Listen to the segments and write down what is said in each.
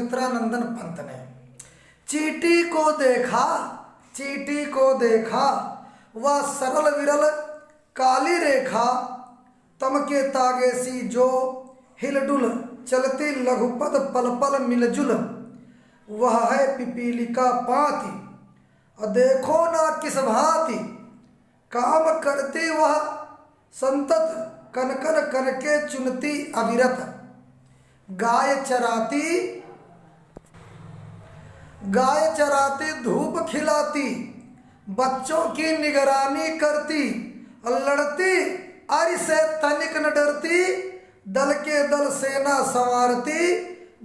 सुमित्रानंदन पंत ने। चींटी को देखा वह सरल विरल काली रेखा, तम के तागे सी जो हिलडुल चलती लघुपद पल पल मिलजुल, वह है पिपीलिका पाती और देखो ना किस भांति, काम करती वह संतत कनकन कनके चुनती अविरत, गाय चराती धूप खिलाती, बच्चों की निगरानी करती, लड़ती अरि से तनिक न डरती, दल के दल सेना संवारती,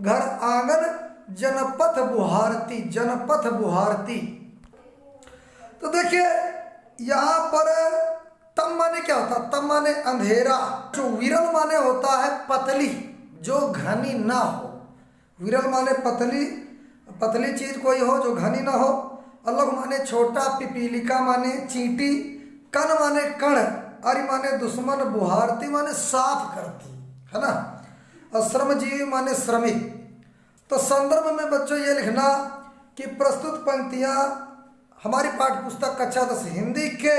घर आंगन जनपथ बुहारती। तो देखिए यहाँ पर तम माने क्या होता है? तम माने अंधेरा। जो विरल माने होता है पतली, जो घनी ना हो। विरल माने पतली चीज कोई हो जो घनी ना हो। अलग माने छोटा, पिपीलिका माने चींटी, कण माने कण, अरि माने दुश्मन, बुहारती माने साफ करती, है ना। और श्रमजीवी माने श्रमिक। तो संदर्भ में बच्चों ये लिखना कि प्रस्तुत पंक्तियां हमारी पाठ्य पुस्तक कक्षा 10 हिंदी के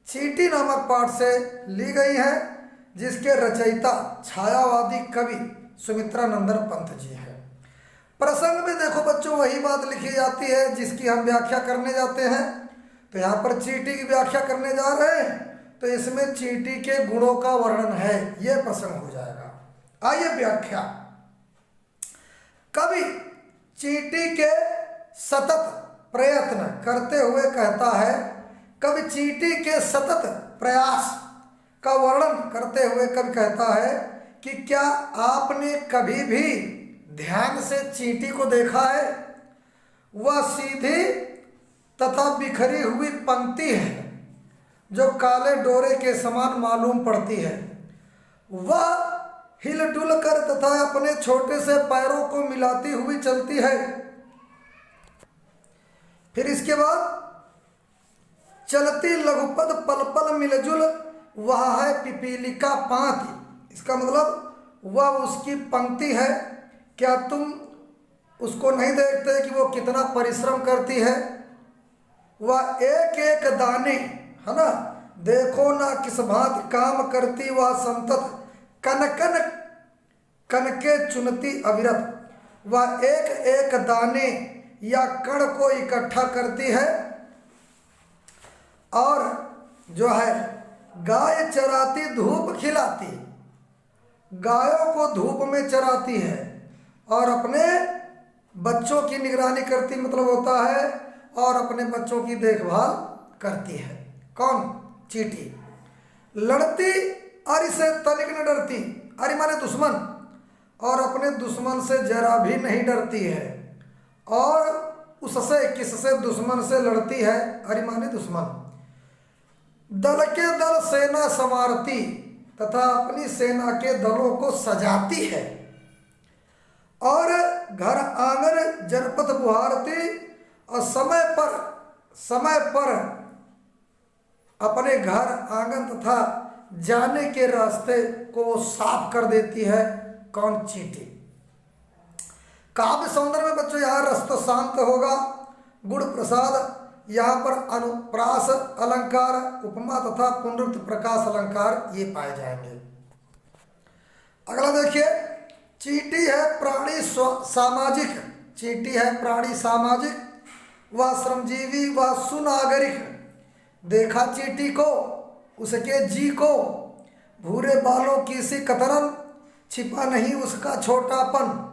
चींटी नामक पाठ से ली गई है, जिसके रचयिता छायावादी कवि सुमित्रानंदन पंत जी है। प्रसंग में देखो बच्चों वही बात लिखी जाती है जिसकी हम व्याख्या करने जाते हैं। तो यहाँ पर चींटी की व्याख्या करने जा रहे हैं, तो इसमें चींटी के गुणों का वर्णन है, यह प्रसंग हो जाएगा। आइए व्याख्या। कवि चींटी के सतत प्रयत्न करते हुए कहता है, कवि चींटी के सतत प्रयास का वर्णन करते हुए कवि कहता है कि क्या आपने कभी भी ध्यान से चींटी को देखा है? वह सीधी तथा बिखरी हुई पंक्ति है जो काले डोरे के समान मालूम पड़ती है। वह हिलडुल कर तथा अपने छोटे से पैरों को मिलाती हुई चलती है। फिर इसके बाद चलती लघुपद पल पल मिलजुल, वह है पिपीलिका पाती। इसका मतलब वह उसकी पंक्ति है। क्या तुम उसको नहीं देखते कि वो कितना परिश्रम करती है? वह एक एक दाने, है ना, देखो ना किस भांति काम करती वह संतत कनकन कनके चुनती अविरत। वह एक एक दाने या कण को इकट्ठा करती है और जो है गाय चराती धूप खिलाती, गायों को धूप में चराती है और अपने बच्चों की निगरानी करती, मतलब होता है, और अपने बच्चों की देखभाल करती है। कौन? चींटी। लड़ती अरि से तनिक न डरती, अरि माने दुश्मन, और अपने दुश्मन से जरा भी नहीं डरती है, और उससे किससे? दुश्मन से लड़ती है, अरि माने दुश्मन। दल के दल सेना संवारती, तथा अपनी सेना के दलों को सजाती है, और घर आंगन जनपद बुहारती, और समय पर अपने घर आंगन तथा जाने के रास्ते को साफ कर देती है। कौन? चींटी। काव्य सौंदर्य में बच्चों यहाँ रस तो शांत होगा, गुण प्रसाद, यहाँ पर अनुप्रास अलंकार, उपमा तथा पुनरुक्त प्रकाश अलंकार ये पाए जाएंगे। अगला देखिए, चींटी है प्राणी सामाजिक। चींटी है प्राणी सामाजिक, वह श्रमजीवी व सुनागरिक। देखा चींटी को, उसके जी को, भूरे बालों की सी कतरन, छिपा नहीं उसका छोटापन।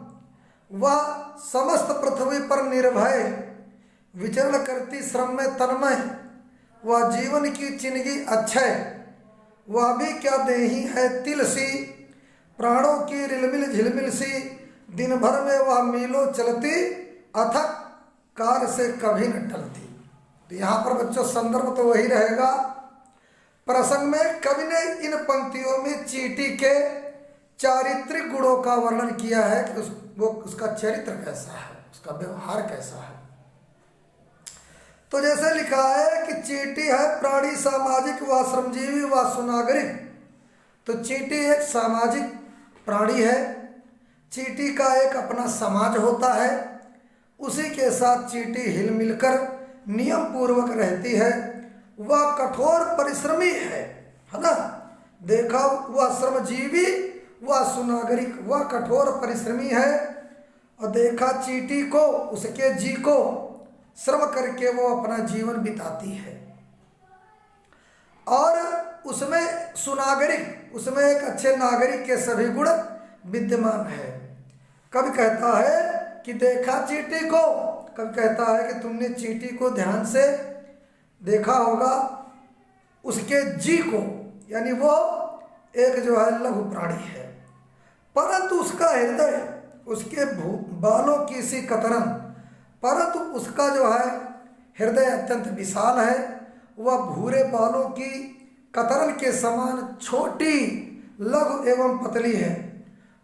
वह समस्त पृथ्वी पर निर्भय विचरण करती श्रम में तन्मय। वह जीवन की चिन्हगी अक्षय, वह भी क्या देही है तिल सी, प्राणों की रिलमिल झिलमिल सी। दिन भर में वह मीलों चलती, अथक कार्य से कभी न टलती। तो यहाँ पर बच्चों संदर्भ तो वही रहेगा। प्रसंग में कवि ने इन पंक्तियों में चींटी के चारित्रिक गुणों का वर्णन किया है कि उसका चरित्र कैसा है, उसका व्यवहार कैसा है। तो जैसे लिखा है कि चींटी है प्राणी सामाजिक व श्रमजीवी व सुनागरिक। तो चींटी एक सामाजिक प्राणी है, चींटी का एक अपना समाज होता है, उसी के साथ चींटी हिल मिलकर नियम पूर्वक रहती है। वह कठोर परिश्रमी है ना। देखा, वह श्रमजीवी, वह सुनागरिक, वह कठोर परिश्रमी है। और देखा चींटी को, उसके जी को श्रम करके वो अपना जीवन बिताती है। और उसमें सुनागरिक, उसमें एक अच्छे नागरिक के सभी गुण विद्यमान है। कभी कहता है कि देखा चींटी को, कभी कहता है कि तुमने चींटी को ध्यान से देखा होगा, उसके जी को, यानी वो एक जो है लघु प्राणी है, परंतु उसका हृदय, उसके बालों की सी कतरन, परंतु उसका जो है हृदय अत्यंत विशाल है। वह भूरे बालों की कतरन के समान छोटी, लघु एवं पतली है।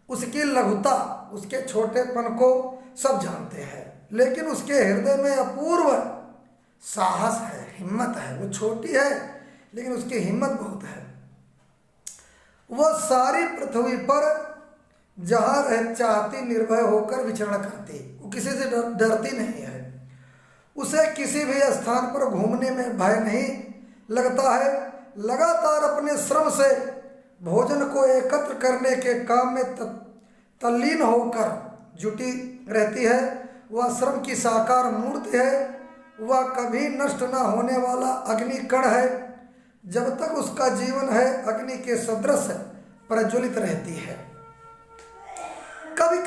उसकी लघुता, उसके छोटेपन को सब जानते हैं, लेकिन उसके हृदय में अपूर्व साहस है, हिम्मत है। वो छोटी है लेकिन उसकी हिम्मत बहुत है। वह सारी पृथ्वी पर जहाँ रह चाहती निर्भय होकर विचरण करती, वो किसी से डरती नहीं है। उसे किसी भी स्थान पर घूमने में भय नहीं लगता है। लगातार अपने श्रम से भोजन को एकत्र करने के काम में तल्लीन होकर जुटी रहती है। वह श्रम की साकार मूर्ति है। वह कभी नष्ट न होने वाला अग्नि कण है। जब तक उसका जीवन है, अग्नि के सदृश प्रज्वलित रहती है। कभी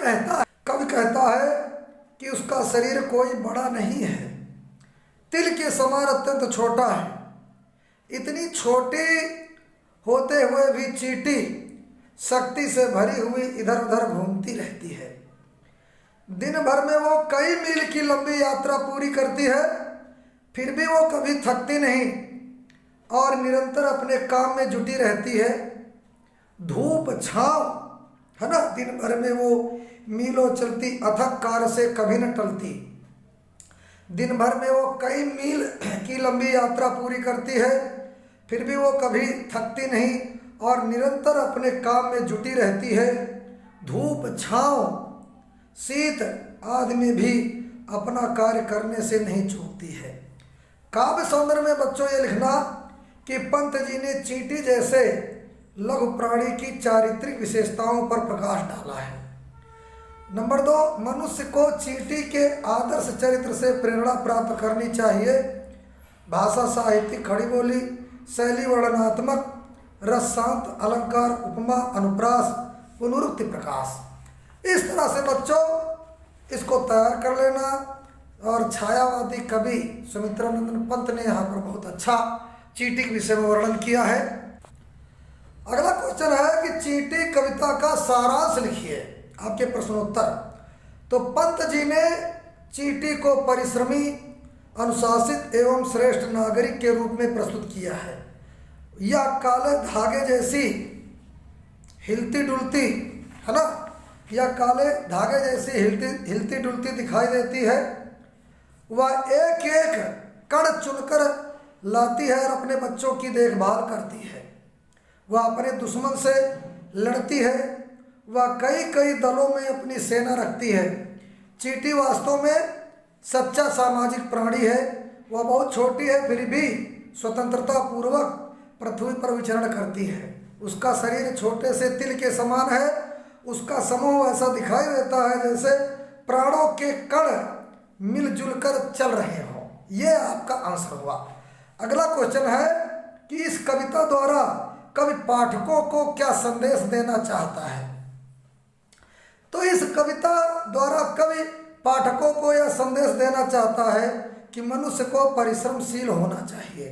कहता है कि उसका शरीर कोई बड़ा नहीं है, तिल के समान अत्यंत छोटा है। इतनी छोटी होते हुए भी चींटी शक्ति से भरी हुई इधर उधर घूमती रहती है। दिन भर में वो कई मील की लंबी यात्रा पूरी करती है, फिर भी वो कभी थकती नहीं और निरंतर अपने काम में जुटी रहती है। धूप छांव है ना, दिन भर में वो मीलों चलती, अथक कार्य से कभी न टलती। दिन भर में वो कई मील की लंबी यात्रा पूरी करती है, फिर भी वो कभी थकती नहीं और निरंतर अपने काम में जुटी रहती है। धूप छांव शीत आदि में भी अपना कार्य करने से नहीं चूकती है। काव्य सौंदर्य में बच्चों ये लिखना कि पंत जी ने चींटी जैसे लघु प्राणी की चारित्रिक विशेषताओं पर प्रकाश डाला है। नंबर 2, मनुष्य को चींटी के आदर्श चरित्र से प्रेरणा प्राप्त करनी चाहिए। भाषा, साहित्य, खड़ी बोली, शैली, वर्णनात्मक, रस, शांत, अलंकार, उपमा, अनुप्रास, पुनरुक्ति, प्रकाश। इस तरह से बच्चों इसको तैयार कर लेना। और छायावादी कवि सुमित्रानंद पंत ने यहाँ पर बहुत अच्छा चींटी के विषय में वर्णन किया है। अगला क्वेश्चन है कि चींटी कविता का सारांश लिखिए, आपके प्रश्नोत्तर। तो पंत जी ने चींटी को परिश्रमी, अनुशासित एवं श्रेष्ठ नागरिक के रूप में प्रस्तुत किया है। यह काले धागे जैसी हिलती डुलती है ना, यह काले धागे जैसी हिलती डुलती दिखाई देती है। वह एक एक कण चुनकर लाती है और अपने बच्चों की देखभाल करती है। वह अपने दुश्मन से लड़ती है। वह कई कई दलों में अपनी सेना रखती है। चींटी वास्तव में सच्चा सामाजिक प्राणी है। वह बहुत छोटी है, फिर भी स्वतंत्रता पूर्वक पृथ्वी पर विचरण करती है। उसका शरीर छोटे से तिल के समान है। उसका समूह ऐसा दिखाई देता है जैसे प्राणों के कण मिलजुल कर चल रहे हों। ये आपका आंसर हुआ। अगला क्वेश्चन है कि इस कविता द्वारा कवि पाठकों को क्या संदेश देना चाहता है। तो इस कविता द्वारा कवि पाठकों को यह संदेश देना चाहता है कि मनुष्य को परिश्रमशील होना चाहिए।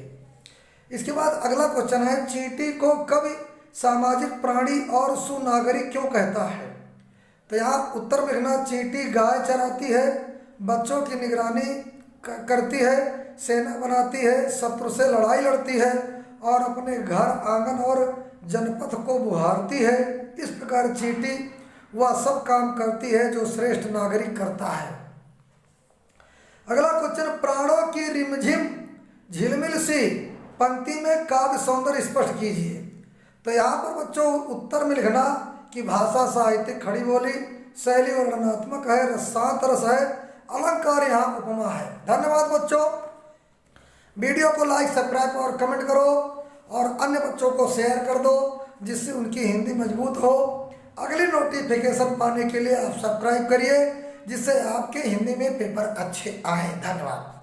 इसके बाद अगला क्वेश्चन है, चींटी को कवि सामाजिक प्राणी और सुनागरिक क्यों कहता है। तो यहाँ उत्तर में लिखना, चींटी गाय चराती है, बच्चों की निगरानी करती है, सेना बनाती है, शत्रु से लड़ाई लड़ती है और अपने घर, आंगन और जनपद को बुहारती है। इस प्रकार चींटी वह सब काम करती है जो श्रेष्ठ नागरिक करता है। अगला क्वेश्चन, प्राणों की रिमझिम झिलमिल सी पंक्ति में काव्य सौंदर्य स्पष्ट कीजिए। तो यहाँ पर बच्चों उत्तर में लिखना कि भाषा साहित्य खड़ी बोली, शैली वर्णनात्मक है, रसांत रस है, अलंकार यहाँ उपमा है। धन्यवाद बच्चों। वीडियो को लाइक, सब्सक्राइब और कमेंट करो और अन्य बच्चों को शेयर कर दो जिससे उनकी हिंदी मजबूत हो। अगली नोटिफिकेशन पाने के लिए आप सब्सक्राइब करिए जिससे आपके हिंदी में पेपर अच्छे आए। धन्यवाद।